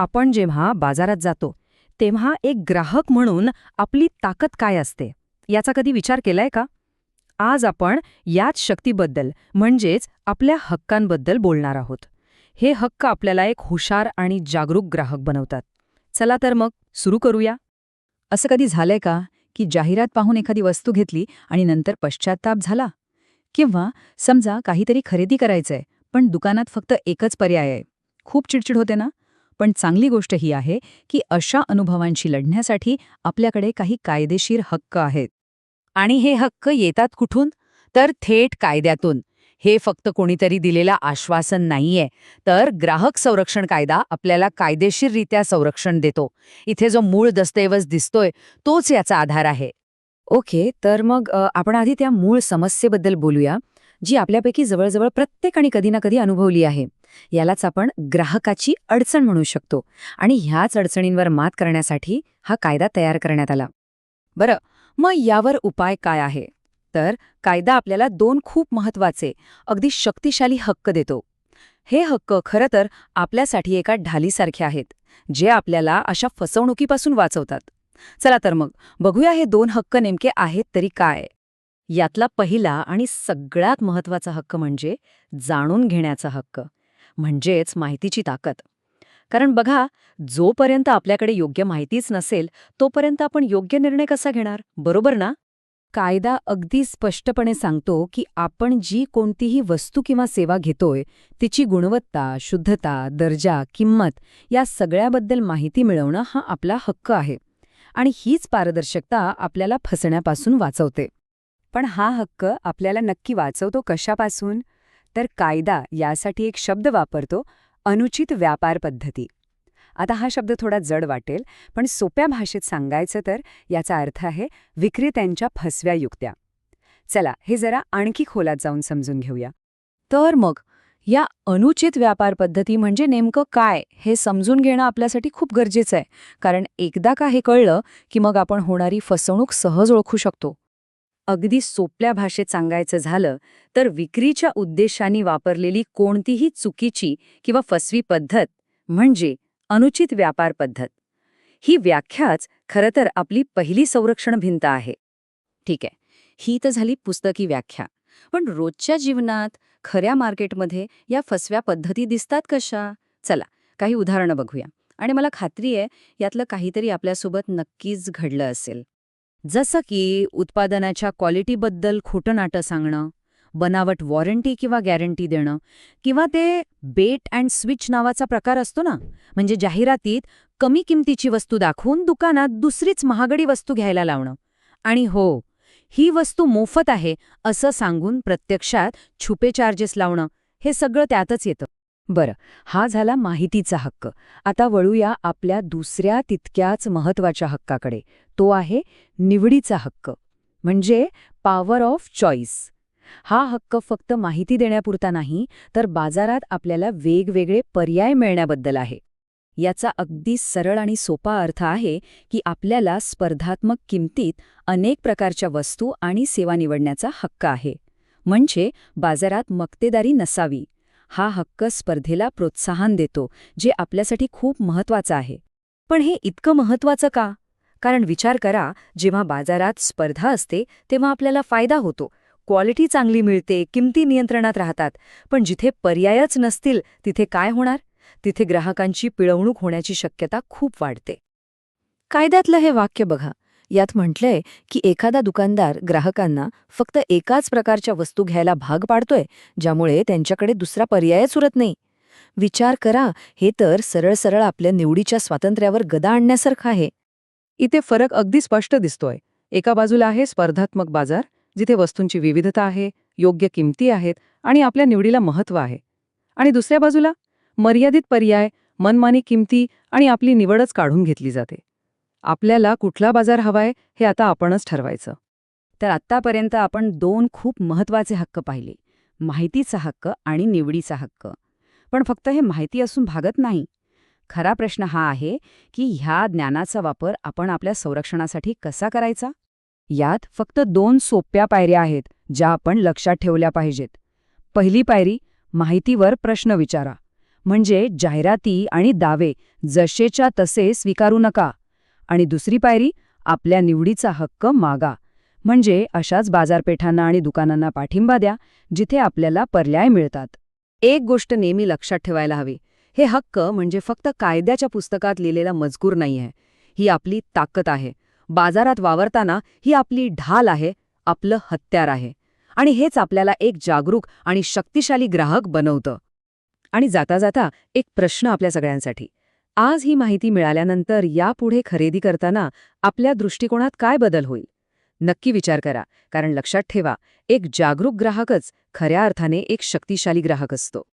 आपण जेव्हा बाजारात जातो तेव्हा एक ग्राहक म्हणून आपली ताकद काय असते याचा कधी विचार केलाय का? आज आपण याच शक्तीबद्दल म्हणजेच आपल्या हक्कांबद्दल बोलणार आहोत. हे हक्क आपल्याला एक हुशार आणि जागरूक ग्राहक बनवतात. चला तर मग सुरू करूया. असं कधी झालंय का की जाहिरात पाहून एखादी वस्तू घेतली आणि नंतर पश्चात्ताप झाला? किंवा समजा काहीतरी खरेदी करायचंय पण दुकानात फक्त एकच पर्याय आहे. खूप चिडचिड होते ना? पण चांगली गोष्ट ही आहे की अशा अनुभवांशी लढण्यासाठी आपल्याकडे काही कायदेशीर हक्क आहेत. आणि हे हक्क येतात कुठून? तर थेट कायद्यातून. हे फक्त कोणीतरी दिलेलं आश्वासन नाहीये, तर ग्राहक संरक्षण कायदा आपल्याला कायदेशीररित्या संरक्षण देतो. इथे जो मूळ दस्तऐवज दिसतोय तोच याचा आधार आहे. ओके, तर मग आपण आधी त्या मूळ समस्येबद्दल बोलूया, जी आपल्यापैकी जवळजवळ प्रत्येकाने कधी ना कधी अनुभवली आहे. यालाच आपण ग्राहकाची अडचण म्हणू शकतो. आणि ह्याच अडचणींवर मात करण्यासाठी हा कायदा तयार करण्यात आला. बरं, मग यावर उपाय काय आहे? तर कायदा आपल्याला दोन खूप महत्वाचे, अगदी शक्तिशाली हक्क देतो. हे हक्क खरं तर आपल्यासाठी एका ढालीसारखे आहेत, जे आपल्याला अशा फसवणुकीपासून वाचवतात. चला तर मग बघूया हे दोन हक्क नेमके आहेत तरी काय. यातला पहिला आणि सगळ्यात महत्वाचा हक्क म्हणजे जाणून घेण्याचा हक्क, म्हणजेच माहितीची ताकद. कारण बघा, जोपर्यंत आपल्याकडे योग्य माहितीच नसेल तोपर्यंत आपण योग्य निर्णय कसा घेणार, बरोबर ना? कायदा अगदी स्पष्टपणे सांगतो की आपण जी कोणतीही वस्तू किंवा सेवा घेतोय तिची गुणवत्ता, शुद्धता, दर्जा, किंमत या सगळ्याबद्दल माहिती मिळवणं हा आपला हक्क आहे. आणि हीच पारदर्शकता आपल्याला फसण्यापासून वाचवते. पण हा हक्क आपल्याला नक्की वाचवतो कशापासून? तर कायदा यासाठी एक शब्द वापरतो, अनुचित व्यापार पद्धती. आता हा शब्द थोडा जड वाटेल, पण सोप्या भाषेत सांगायचं तर याचा अर्थ आहे विक्रेत्यांच्या फसव्या युक्त्या. चला हे जरा आणखी खोलात जाऊन समजून घेऊया. तर मग या अनुचित व्यापार पद्धती म्हणजे नेमकं काय हे समजून घेणं आपल्यासाठी खूप गरजेचं आहे. कारण एकदा का हे कळलं की मग आपण होणारी फसवणूक सहज ओळखू शकतो. अगदी सोप्या भाषेत सांगायचं झालं तर विक्रीच्या उद्देशाने वापरलेली कोणतीही चुकीची किंवा फसवी पद्धत म्हणजे अनुचित व्यापार पद्धत. ही व्याख्याच खरं तर आपली पहिली संरक्षण भिंत आहे. ठीक आहे, ही तर झाली पुस्तकी व्याख्या. पण रोजच्या जीवनात खऱ्या मार्केटमध्ये या फसव्या पद्धती दिसतात कशा? चला काही उदाहरणं बघूया. आणि मला खात्री आहे यातलं काहीतरी आपल्यासोबत नक्कीच घडलं असेल. जसं की उत्पादनाच्या क्वालिटीबद्दल खोटं नाटं सांगणं, बनावट वॉरंटी किंवा गॅरंटी देणं, किंवा ते बेट अँड स्विच नावाचा प्रकार असतो ना, म्हणजे जाहिरातीत कमी किमतीची वस्तू दाखवून दुकानात दुसरीच महागडी वस्तू घ्यायला लावणं. आणि हो, ही वस्तू मोफत आहे असं सांगून प्रत्यक्षात छुपे चार्जेस लावणं, हे सगळं त्यातच येतं. बरं, हा झाला माहितीचा हक्क. आता वळूया आपल्या दुसऱ्या तितक्याच महत्वाच्या हक्काकडे. तो आहे निवडीचा हक्क, म्हणजे पॉवर ऑफ चॉईस. हा हक्क फक्त माहिती देण्यापुरता नाही, तर बाजारात आपल्याला वेगवेगळे पर्याय मिळण्याबद्दल आहे. याचा अगदी सरळ आणि सोपा अर्थ आहे की आपल्याला स्पर्धात्मक किमतीत अनेक प्रकारच्या वस्तू आणि सेवा निवडण्याचा हक्क आहे. म्हणजे बाजारात मक्तेदारी नसावी. हा हक्क स्पर्धेला प्रोत्साहन देतो, जे आपल्यासाठी खूप महत्वाचं आहे. पण हे इतकं महत्वाचं का? कारण विचार करा, जेव्हा बाजारात स्पर्धा असते तेव्हा आपल्याला फायदा होतो. क्वालिटी चांगली मिळते, किमती नियंत्रणात राहतात. पण जिथे पर्यायच नसतील तिथे काय होणार? तिथे ग्राहकांची पिळवणूक होण्याची शक्यता खूप वाढते. कायद्यातलं हे वाक्य बघा. यात म्हटलंय की एखादा दुकानदार ग्राहकांना फक्त एकाच प्रकारच्या वस्तू घ्यायला भाग पाडतोय, ज्यामुळे त्यांच्याकडे दुसरा पर्यायच उरत नाही. विचार करा, हे तर सरळ सरळ आपल्या निवडीच्या स्वातंत्र्यावर गदा आणण्यासारखं आहे. इथे फरक अगदी स्पष्ट दिसतोय. एका बाजूला आहे स्पर्धात्मक बाजार, जिथे वस्तूंची विविधता आहे, योग्य किमती आहेत आणि आपल्या निवडीला महत्त्व आहे. आणि दुसऱ्या बाजूला मर्यादित पर्याय, मनमानी किमती आणि आपली निवडच काढून घेतली जाते. आपल्याला कुठला बाजार हवाय हे आता आपणच ठरवायचं. तर आत्तापर्यंत आपण दोन खूप महत्वाचे हक्क पाहिले, माहितीचा हक्क आणि निवडीचा हक्क. पण फक्त हे माहिती असून भागत नाही. खरा प्रश्न हा आहे की ह्या ज्ञानाचा वापर आपण आपल्या संरक्षणासाठी कसा करायचा? यात फक्त दोन सोप्या पायऱ्या आहेत, ज्या आपण लक्षात ठेवल्या पाहिजेत. पहिली पायरी, माहितीवर प्रश्न विचारा. म्हणजे जाहिराती आणि दावे जसेच्या तसे स्वीकारू नका. आणि दुसरी पायरी, आपल्या निवडीचा हक्क मागा. म्हणजे अशाच बाजारपेठांना आणि दुकानांना पाठिंबा द्या जिथे आपल्याला पर्याय मिळतात. एक गोष्ट नेहमी लक्षात ठेवायला हवी, हे हक्क म्हणजे फक्त कायद्याच्या पुस्तकात लिहिलेला मजकूर नाहीये. ही आपली ताकद आहे. बाजारात वावरताना ही आपली ढाल आहे, आपलं हत्यार आहे. आणि हेच आपल्याला एक जागरूक आणि शक्तिशाली ग्राहक बनवतं. आणि जाता जाता एक प्रश्न आपल्या सगळ्यांसाठी. आज ही माहिती मिळाल्यानंतर यापुढे खरेदी करताना आपल्या दृष्टिकोनात काय बदल होईल? नक्की विचार करा, कारण लक्षात ठेवा, एक जागरूक ग्राहकच खऱ्या अर्थाने एक शक्तिशाली ग्राहक असतो.